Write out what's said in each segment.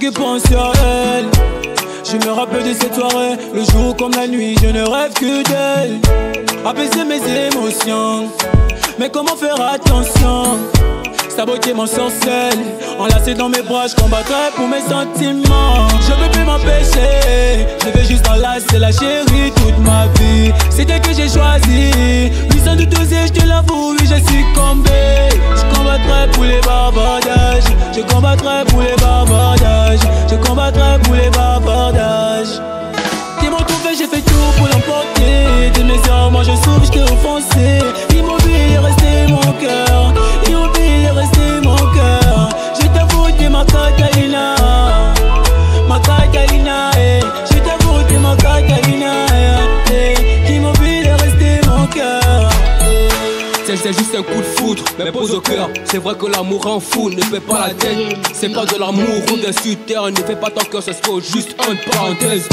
que penser à elle. Je me rappelle de cette soirée, le jour comme la nuit, je ne rêve que d'elle. Apaiser mes émotions, mais comment faire attention? Sa beauté m'ensorcelle, enlacée dans mes bras, je combattrai pour mes sentiments. Je peux plus m'empêcher, je vais juste enlacer la chérie toute ma vie. C'est elle que j'ai choisi, oui sans doute osé, je te l'avoue, oui j'ai succombé. Je combattrai pour les bavardages, je combattrai pour les bavardages, je combattrai pour les bavardages. T'es mon trophée, j'ai fait tout pour l'emporter. De mes heures, moi je souffre, je t'ai offensé. Immobile est resté mon cœur, immobile est resté mon cœur. Je t'avoue, t'es ma Catalina, eh. Je t'avoue, t'es ma Catalina, eh. Immobile est resté mon cœur. C'est juste un coup de foudre, mais pose au cœur. C'est vrai que l'amour en fou ne fait pas la tête. C'est pas de l'amour ou d'un suteur, ne fait pas ton cœur, ça se fait juste une parenthèse.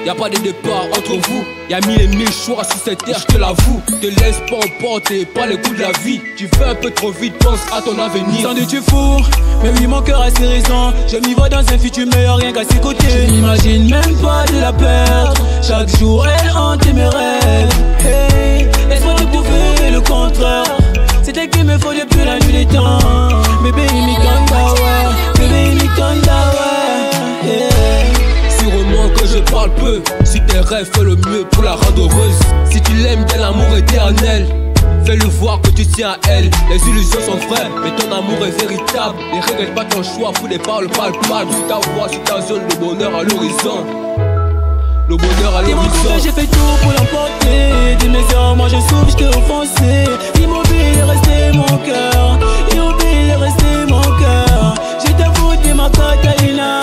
Y'a pas de départ entre vous, y'a mille et mille choix sur cette terre, je te l'avoue. Te laisse pas emporter par les coups de la vie. Tu fais un peu trop vite, pense à ton avenir. Sans doute tu fous, mais oui mon cœur a ses raisons. Je m'y vois dans un futur meilleur, rien qu'à ses côtés. Je n'imagine même pas de la perdre. Chaque jour elle hante mes rêves. Hey, laisse-moi te prouver le contraire. C'est elle qu'il me faut depuis la nuit des temps. Bébé Imikanda, ouais. Bébé Imikanda, ouais. Yeah. Sûrement que je parle peu. Si tes rêves, fais le mieux pour la rendre heureuse. Si tu l'aimes bien l'amour éternel, fais-le voir que tu tiens à elle. Les illusions sont vraies, mais ton amour est véritable. Ne regrette pas ton choix, fous des paroles palpables. Sur ta voix, sur ta zone, le bonheur à l'horizon. Le bonheur à l'horizon. J'ai fait tout pour l'emporter. De mes heures, moi je souffre, je t'ai offensé. Immobile est resté mon cœur, immobile est resté mon cœur. Je t'avoue, t'es ma Catalina,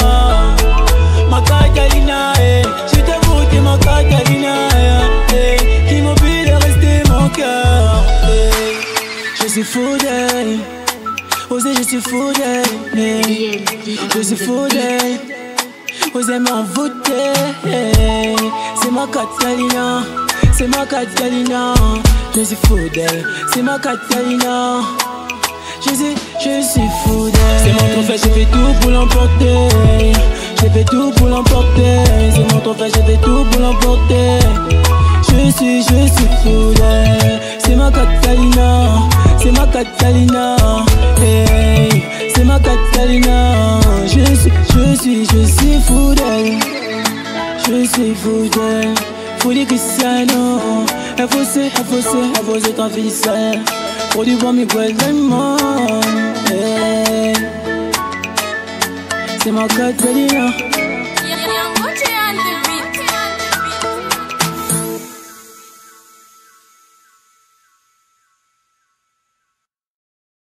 eh. Je t'avoue, t'es ma Catalina, eh. Immobile est resté mon cœur, eh. Je suis fou d'elle, osé, je suis fou d'elle, eh. Je suis fou d'elle, osé m'envoûter, eh. C'est ma Catalina, c'est ma Catalina. Je suis fou d'elle, c'est ma Catalina. Je suis fou d'elle. C'est mon trophée, j'ai fait tout pour l'emporter. J'ai fait tout pour l'emporter. C'est mon trophée, j'ai fait tout pour l'emporter. Je suis fou d'elle. C'est ma Catalina, c'est ma Catalina. Hey, c'est ma Catalina. Je suis fou d'elle. Je suis fou d'elle. Fou de Cristiano. Elle ta ficelle. Pour du bon, mi vraiment. Hey. C'est ma Catalina.